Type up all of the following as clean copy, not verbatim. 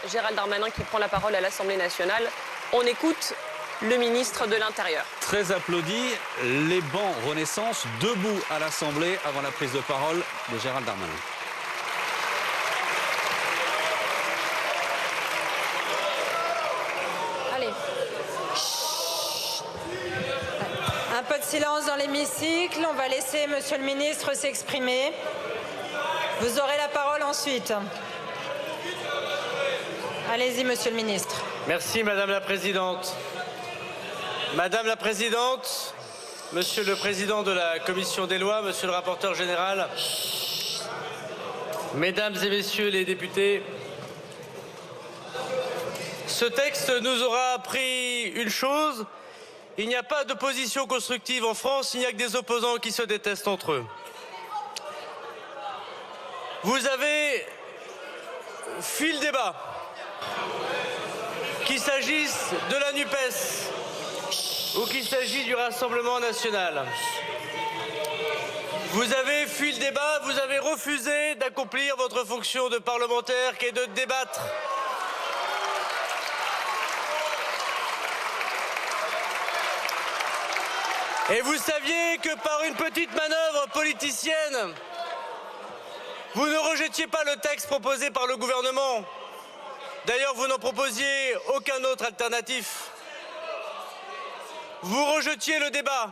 Gérald Darmanin qui prend la parole à l'Assemblée nationale. On écoute le ministre de l'Intérieur. Très applaudi, les bancs Renaissance debout à l'Assemblée avant la prise de parole de Gérald Darmanin. Allez. Un peu de silence dans l'hémicycle. On va laisser Monsieur le ministre s'exprimer. Vous aurez la parole ensuite. Allez-y, Monsieur le ministre. Merci, Madame la Présidente. Madame la Présidente, Monsieur le Président de la Commission des lois, Monsieur le rapporteur général, Mesdames et Messieurs les députés, ce texte nous aura appris une chose, il n'y a pas d'opposition constructive en France, il n'y a que des opposants qui se détestent entre eux. Vous avez fui le débat, qu'il s'agisse de la NUPES ou qu'il s'agisse du Rassemblement national. Vous avez fui le débat, vous avez refusé d'accomplir votre fonction de parlementaire qui est de débattre. Et vous saviez que par une petite manœuvre politicienne, vous ne rejetiez pas le texte proposé par le gouvernement. D'ailleurs, vous n'en proposiez aucun autre alternatif. Vous rejetiez le débat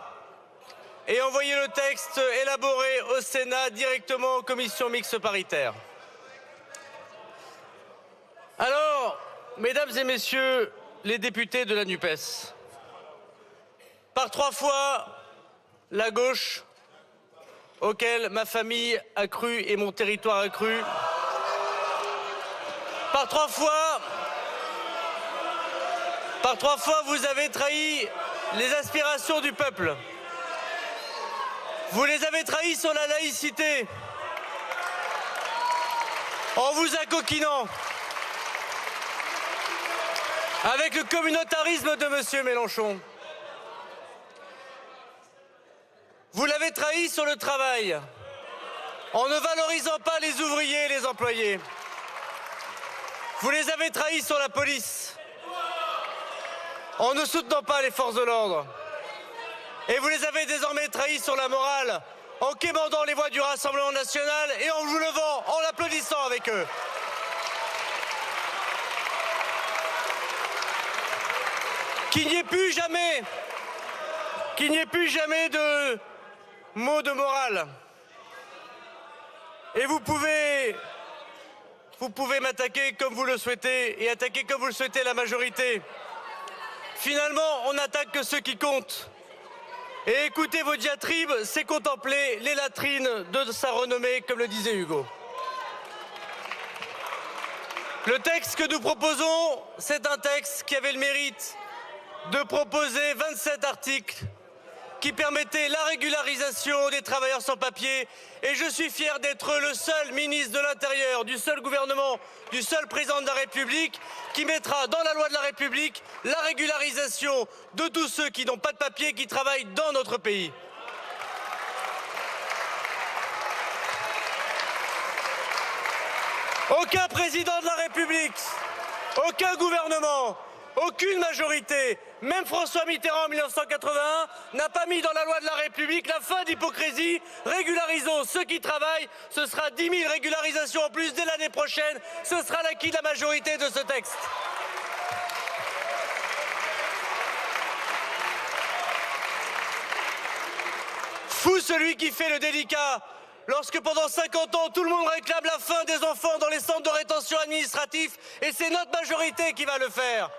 et envoyiez le texte élaboré au Sénat directement en commission mixte paritaire. Alors, Mesdames et Messieurs les députés de la NUPES, par 3 fois, la gauche, auquel ma famille a cru et mon territoire a cru, par 3 fois, vous avez trahi les aspirations du peuple. Vous les avez trahis sur la laïcité, en vous accoquinant avec le communautarisme de M. Mélenchon. Vous l'avez trahi sur le travail, en ne valorisant pas les ouvriers et les employés. Vous les avez trahis sur la police, en ne soutenant pas les forces de l'ordre. Et vous les avez désormais trahis sur la morale, en quémandant les voix du Rassemblement national et en vous levant, en l'applaudissant avec eux. Qu'il n'y ait plus jamais de mots de morale. Et vous pouvez m'attaquer comme vous le souhaitez et attaquer comme vous le souhaitez la majorité. Finalement, on n'attaque que ceux qui comptent. Et écouter vos diatribes, c'est contempler les latrines de sa renommée, comme le disait Hugo. Le texte que nous proposons, c'est un texte qui avait le mérite de proposer 27 articles qui permettaient la régularisation des travailleurs sans papier. Et je suis fier d'être le seul ministre de l'Intérieur, du seul gouvernement, du seul président de la République qui mettra dans la loi de la République la régularisation de tous ceux qui n'ont pas de papier, qui travaillent dans notre pays. Aucun président de la République, aucun gouvernement, aucune majorité, même François Mitterrand en 1981, n'a pas mis dans la loi de la République la fin d'hypocrisie. Régularisons ceux qui travaillent. Ce sera 10 000 régularisations en plus dès l'année prochaine. Ce sera l'acquis de la majorité de ce texte. Fou celui qui fait le délicat lorsque pendant 50 ans, tout le monde réclame la fin des enfants dans les centres de rétention administratifs et c'est notre majorité qui va le faire.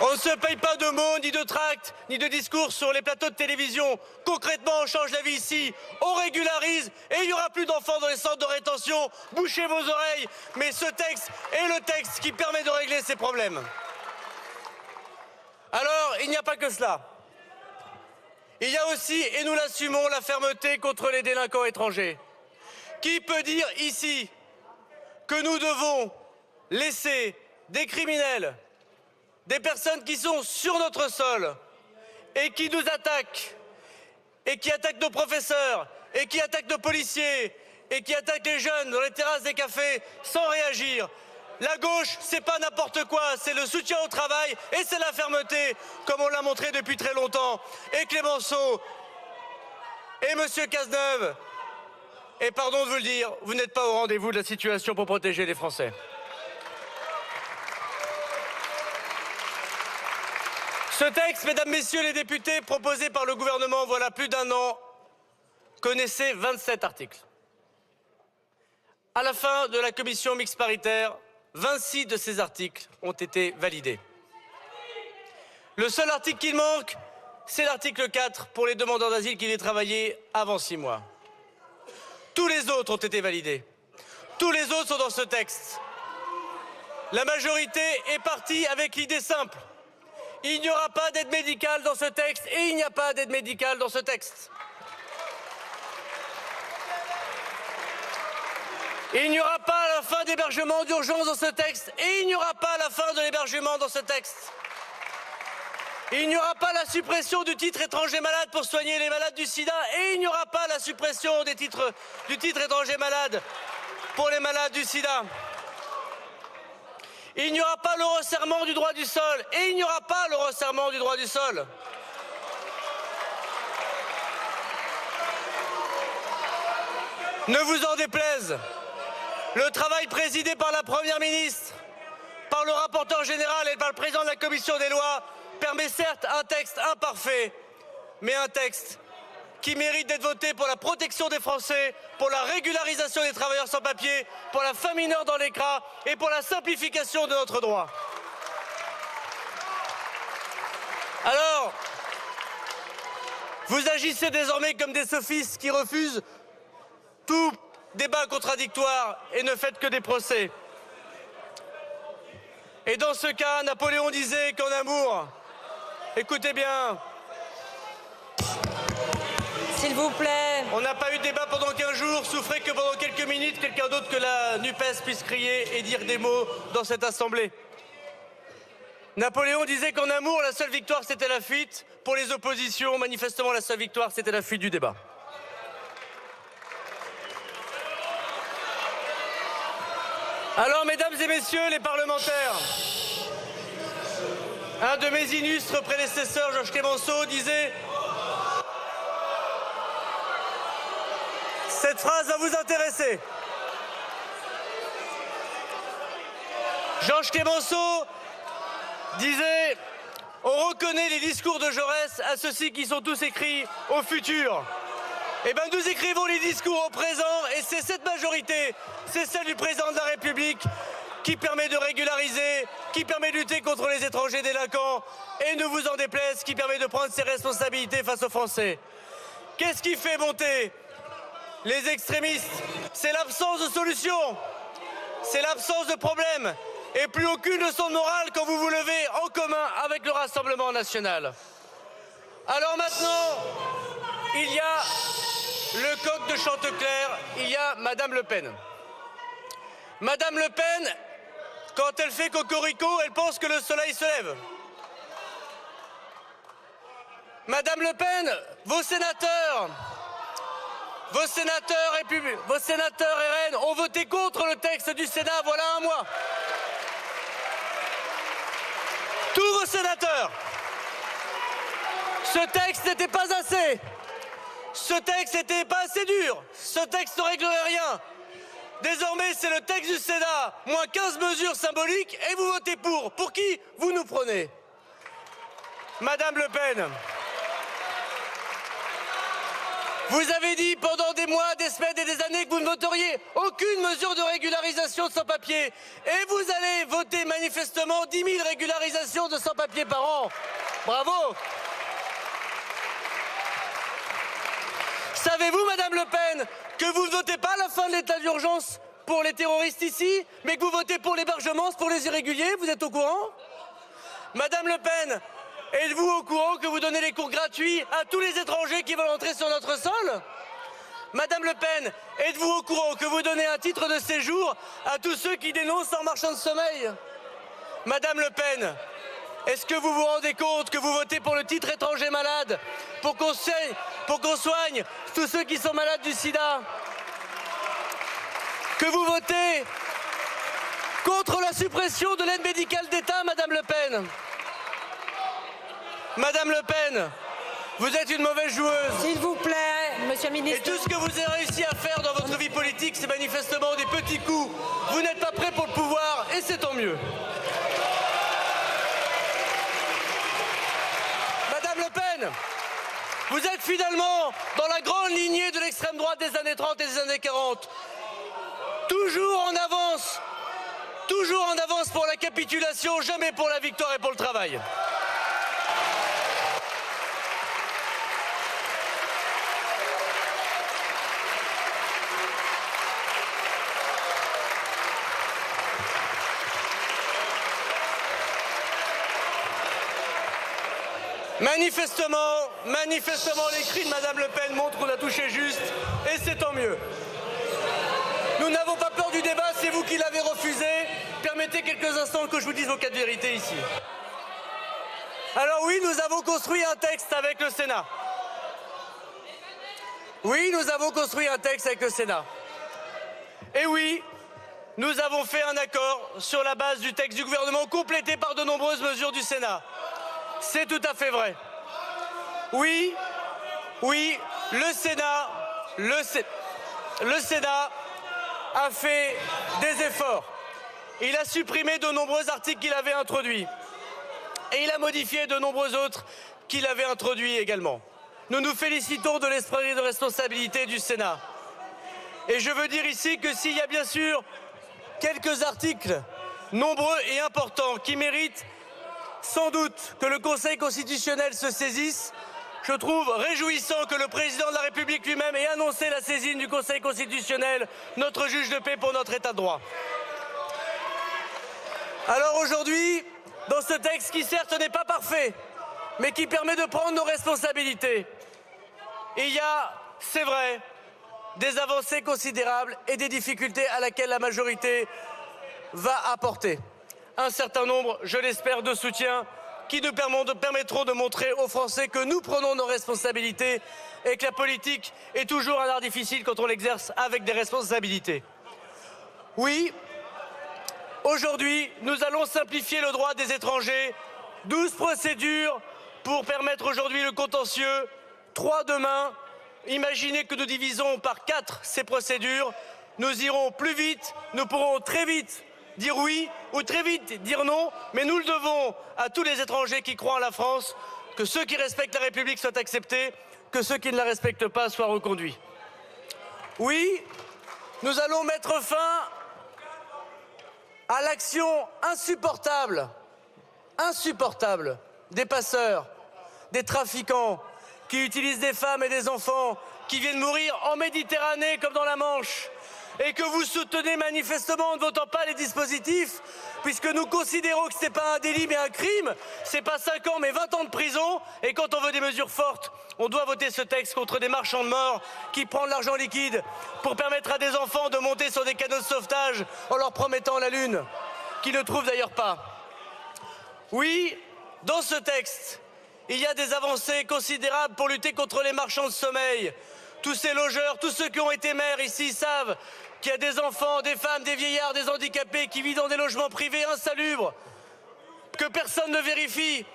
On ne se paye pas de mots, ni de tracts, ni de discours sur les plateaux de télévision. Concrètement, on change la vie ici, on régularise et il n'y aura plus d'enfants dans les centres de rétention. Bouchez vos oreilles, mais ce texte est le texte qui permet de régler ces problèmes. Alors, il n'y a pas que cela. Il y a aussi, et nous l'assumons, la fermeté contre les délinquants étrangers. Qui peut dire ici que nous devons laisser des criminels, des personnes qui sont sur notre sol et qui nous attaquent, et qui attaquent nos professeurs, et qui attaquent nos policiers, et qui attaque les jeunes dans les terrasses des cafés sans réagir. La gauche, c'est pas n'importe quoi, c'est le soutien au travail et c'est la fermeté, comme on l'a montré depuis très longtemps. Et Clémenceau et Monsieur Cazeneuve, et pardon de vous le dire, vous n'êtes pas au rendez-vous de la situation pour protéger les Français. Ce texte, mesdames, messieurs les députés, proposé par le gouvernement voilà plus d'un an, connaissait 27 articles. À la fin de la commission mixte paritaire, 26 de ces articles ont été validés. Le seul article qui manque, c'est l'article 4 pour les demandeurs d'asile qui devaient travailler avant 6 mois. Tous les autres ont été validés. Tous les autres sont dans ce texte. La majorité est partie avec l'idée simple. Il n'y aura pas d'aide médicale dans ce texte et il n'y a pas d'aide médicale dans ce texte. Il n'y aura pas la fin d'hébergement d'urgence dans ce texte et il n'y aura pas la fin de l'hébergement dans ce texte. Il n'y aura pas la suppression du titre étranger malade pour soigner les malades du sida et il n'y aura pas la suppression du titre étranger malade pour les malades du sida. Il n'y aura pas le resserrement du droit du sol et il n'y aura pas le resserrement du droit du sol. Ne vous en déplaise, le travail présidé par la Première ministre, par le rapporteur général et par le président de la Commission des lois permet certes un texte imparfait, mais un texte qui mérite d'être voté pour la protection des Français, pour la régularisation des travailleurs sans papier, pour la fin mineure dans l'ECRA et pour la simplification de notre droit. Alors, vous agissez désormais comme des sophistes qui refusent tout débat contradictoire et ne faites que des procès. Et dans ce cas, Napoléon disait qu'en amour, écoutez bien, s'il vous plaît. On n'a pas eu de débat pendant 15 jours, souffrez que pendant quelques minutes, quelqu'un d'autre que la NUPES puisse crier et dire des mots dans cette assemblée. Napoléon disait qu'en amour, la seule victoire, c'était la fuite. Pour les oppositions, manifestement, la seule victoire, c'était la fuite du débat. Alors, mesdames et messieurs les parlementaires, un de mes illustres prédécesseurs, Georges Clémenceau, disait... Cette phrase va vous intéresser. Georges Clémenceau disait « On reconnaît les discours de Jaurès à ceux-ci qui sont tous écrits au futur. » Eh bien, nous écrivons les discours au présent et c'est cette majorité, c'est celle du président de la République qui permet de régulariser, qui permet de lutter contre les étrangers délinquants et ne vous en déplaise, qui permet de prendre ses responsabilités face aux Français. Qu'est-ce qui fait monter les extrémistes? C'est l'absence de solution, c'est l'absence de problème et plus aucune leçon de morale quand vous vous levez en commun avec le Rassemblement national. Alors maintenant, il y a le coq de Chantecler, il y a Madame Le Pen. Madame Le Pen, quand elle fait cocorico, elle pense que le soleil se lève. Madame Le Pen, vos sénateurs RN ont voté contre le texte du Sénat voilà un mois. Tous vos sénateurs. Ce texte n'était pas assez. Ce texte n'était pas assez dur. Ce texte ne réglerait rien. Désormais, c'est le texte du Sénat, moins 15 mesures symboliques, et vous votez pour. Pour qui vous nous prenez? Madame Le Pen, vous avez dit pendant des mois, des semaines et des années que vous ne voteriez aucune mesure de régularisation de sans-papiers. Et vous allez voter manifestement 10 000 régularisations de sans-papiers par an. Bravo! Savez-vous, Madame Le Pen, que vous ne votez pas la fin de l'état d'urgence pour les terroristes ici, mais que vous votez pour l'hébergement pour les irréguliers? Vous êtes au courant? Madame Le Pen, êtes-vous au courant que vous donnez les cours gratuits à tous les étrangers qui veulent entrer sur notre sol? Madame Le Pen, êtes-vous au courant que vous donnez un titre de séjour à tous ceux qui dénoncent en marchand de sommeil? Madame Le Pen, est-ce que vous vous rendez compte que vous votez pour le titre étranger malade, pour qu'on soigne tous ceux qui sont malades du sida? que vous votez contre la suppression de l'aide médicale d'État, Madame Le Pen. Madame Le Pen, vous êtes une mauvaise joueuse. S'il vous plaît, Monsieur le Et ministre. tout ce que vous avez réussi à faire dans votre vie politique, c'est manifestement des petits coups. Vous n'êtes pas prêt pour le pouvoir et c'est tant mieux. Madame Le Pen, vous êtes finalement dans la grande lignée de l'extrême droite des années 30 et des années 40. Toujours en avance pour la capitulation, jamais pour la victoire et pour le travail. Manifestement, les cris de Madame Le Pen montrent qu'on a touché juste, et c'est tant mieux. Nous n'avons pas peur du débat, c'est vous qui l'avez refusé. Permettez quelques instants que je vous dise vos 4 vérités ici. Alors oui, nous avons construit un texte avec le Sénat. Oui, nous avons construit un texte avec le Sénat. Et oui, nous avons fait un accord sur la base du texte du gouvernement, complété par de nombreuses mesures du Sénat. C'est tout à fait vrai. Oui, le Sénat a fait des efforts. Il a supprimé de nombreux articles qu'il avait introduits. Et il a modifié de nombreux autres qu'il avait introduits également. Nous nous félicitons de l'esprit de responsabilité du Sénat. Et je veux dire ici que s'il y a bien sûr quelques articles nombreux et importants qui méritent sans doute que le Conseil constitutionnel se saisisse, je trouve réjouissant que le président de la République lui-même ait annoncé la saisine du Conseil constitutionnel, notre juge de paix pour notre État de droit. Alors aujourd'hui, dans ce texte qui certes n'est pas parfait, mais qui permet de prendre nos responsabilités, il y a, c'est vrai, des avancées considérables et des difficultés à laquelle la majorité va apporter un certain nombre, je l'espère, de soutiens qui nous permettront de montrer aux Français que nous prenons nos responsabilités et que la politique est toujours un art difficile quand on l'exerce avec des responsabilités. Oui, aujourd'hui, nous allons simplifier le droit des étrangers. 12 procédures pour permettre aujourd'hui le contentieux. 3 demain. Imaginez que nous divisons par 4 ces procédures. Nous irons plus vite, nous pourrons très vite dire oui ou très vite dire non, mais nous le devons à tous les étrangers qui croient en la France, que ceux qui respectent la République soient acceptés, que ceux qui ne la respectent pas soient reconduits. Oui, nous allons mettre fin à l'action insupportable des passeurs, des trafiquants qui utilisent des femmes et des enfants qui viennent mourir en Méditerranée comme dans la Manche, et que vous soutenez manifestement en ne votant pas les dispositifs, puisque nous considérons que ce n'est pas un délit mais un crime, ce n'est pas 5 ans mais 20 ans de prison, et quand on veut des mesures fortes, on doit voter ce texte contre des marchands de mort qui prennent l'argent liquide pour permettre à des enfants de monter sur des canaux de sauvetage en leur promettant la lune, qu'ils ne trouvent d'ailleurs pas. Oui, dans ce texte, il y a des avancées considérables pour lutter contre les marchands de sommeil. Tous ces logeurs, tous ceux qui ont été maires ici savent qu'il y a des enfants, des femmes, des vieillards, des handicapés qui vivent dans des logements privés insalubres, que personne ne vérifie.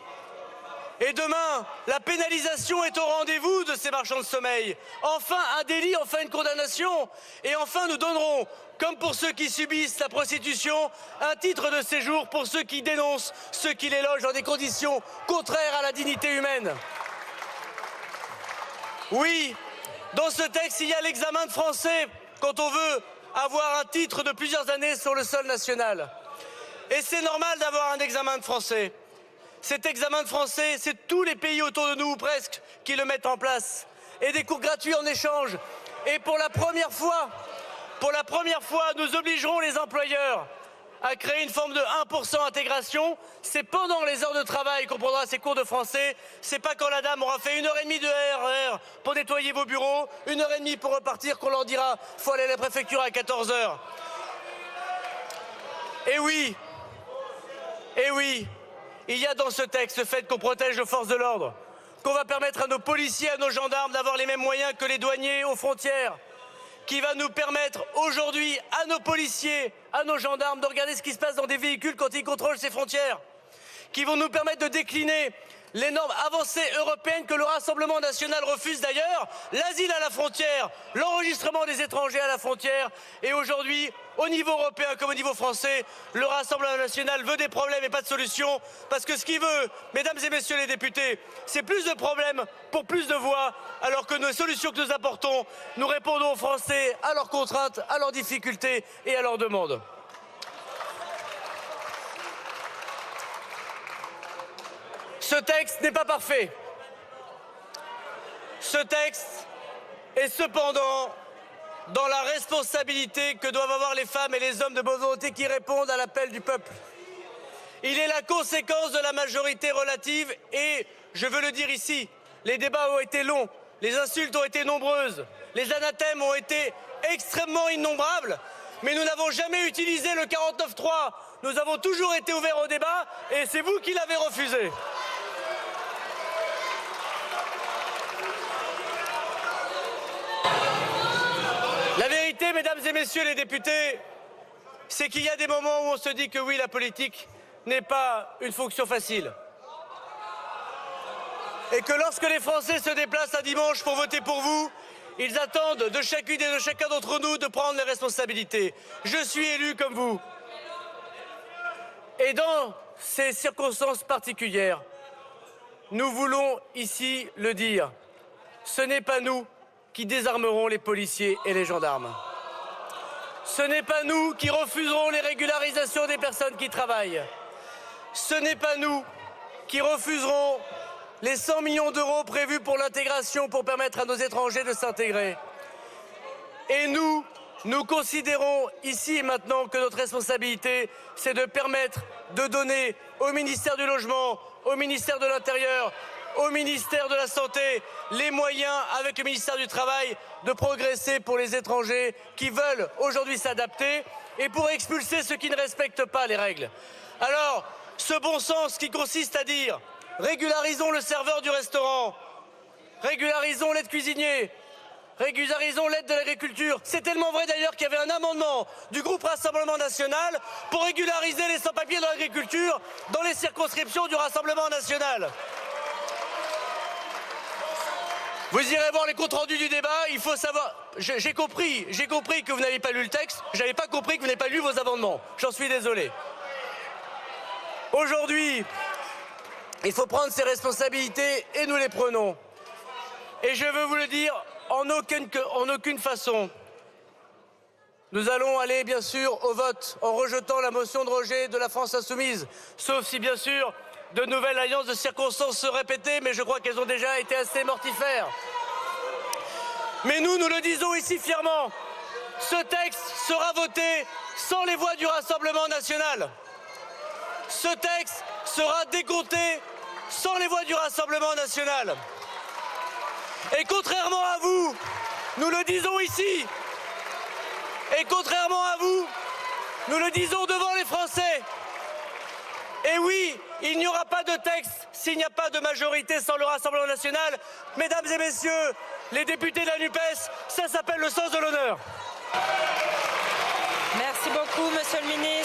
Et demain, la pénalisation est au rendez-vous de ces marchands de sommeil. Enfin un délit, enfin une condamnation. Et enfin nous donnerons, comme pour ceux qui subissent la prostitution, un titre de séjour pour ceux qui dénoncent ceux qui les logent dans des conditions contraires à la dignité humaine. Oui, dans ce texte, il y a l'examen de français quand on veut avoir un titre de plusieurs années sur le sol national. Et c'est normal d'avoir un examen de français. Cet examen de français, c'est tous les pays autour de nous, ou presque, qui le mettent en place. Et des cours gratuits en échange. Et pour la première fois, nous obligerons les employeurs à créer une forme de 1% intégration. C'est pendant les heures de travail qu'on prendra ces cours de français. C'est pas quand la dame aura fait 1h30 de RER pour nettoyer vos bureaux, 1h30 pour repartir qu'on leur dira « faut aller à la préfecture à 14h ». Et oui, il y a dans ce texte le fait qu'on protège nos forces de l'ordre, qu'on va permettre à nos policiers, à nos gendarmes d'avoir les mêmes moyens que les douaniers aux frontières, qui va nous permettre aujourd'hui à nos policiers, à nos gendarmes de regarder ce qui se passe dans des véhicules quand ils contrôlent ces frontières, qui vont nous permettre de décliner les normes avancées européennes que le Rassemblement national refuse d'ailleurs, l'asile à la frontière, l'enregistrement des étrangers à la frontière. Et aujourd'hui, au niveau européen comme au niveau français, le Rassemblement national veut des problèmes et pas de solutions. Parce que ce qu'il veut, mesdames et messieurs les députés, c'est plus de problèmes pour plus de voix, alors que nos solutions que nous apportons, nous répondons aux Français, à leurs contraintes, à leurs difficultés et à leurs demandes. Ce texte n'est pas parfait. Ce texte est cependant dans la responsabilité que doivent avoir les femmes et les hommes de bonne volonté qui répondent à l'appel du peuple. Il est la conséquence de la majorité relative et, je veux le dire ici, les débats ont été longs, les insultes ont été nombreuses, les anathèmes ont été extrêmement innombrables, mais nous n'avons jamais utilisé le 49.3. Nous avons toujours été ouverts au débat et c'est vous qui l'avez refusé. La vérité, mesdames et messieurs les députés, c'est qu'il y a des moments où on se dit que oui, la politique n'est pas une fonction facile. Et que lorsque les Français se déplacent un dimanche pour voter pour vous, ils attendent de chacune et de chacun d'entre nous de prendre les responsabilités. Je suis élu comme vous. Et dans ces circonstances particulières, nous voulons ici le dire, ce n'est pas nous qui désarmeront les policiers et les gendarmes. Ce n'est pas nous qui refuserons les régularisations des personnes qui travaillent. Ce n'est pas nous qui refuserons les 100 millions d'euros prévus pour l'intégration pour permettre à nos étrangers de s'intégrer. Et nous considérons ici et maintenant que notre responsabilité, c'est de permettre de donner au ministère du Logement, au ministère de l'Intérieur, au ministère de la Santé, les moyens, avec le ministère du Travail, de progresser pour les étrangers qui veulent aujourd'hui s'adapter et pour expulser ceux qui ne respectent pas les règles. Alors, ce bon sens qui consiste à dire régularisons le serveur du restaurant, régularisons l'aide cuisinier, régularisons l'aide de l'agriculture. C'est tellement vrai d'ailleurs qu'il y avait un amendement du groupe Rassemblement national pour régulariser les sans-papiers dans l'agriculture dans les circonscriptions du Rassemblement national. Vous irez voir les comptes rendus du débat, il faut savoir... J'ai compris que vous n'avez pas lu le texte, je n'avais pas compris que vous n'avez pas lu vos amendements. J'en suis désolé. Aujourd'hui, il faut prendre ses responsabilités et nous les prenons. Et je veux vous le dire, en aucune façon, nous allons aller bien sûr au vote en rejetant la motion de rejet de la France insoumise, sauf si bien sûr de nouvelles alliances de circonstances se répétaient, mais je crois qu'elles ont déjà été assez mortifères. Mais nous le disons ici fièrement, ce texte sera voté sans les voix du Rassemblement national. Ce texte sera décompté sans les voix du Rassemblement national. Et contrairement à vous, nous le disons ici, et contrairement à vous, nous le disons devant les Français. Et oui, il n'y aura pas de texte s'il n'y a pas de majorité sans le Rassemblement national. Mesdames et messieurs, les députés de la NUPES, ça s'appelle le sens de l'honneur. Merci beaucoup, monsieur le ministre.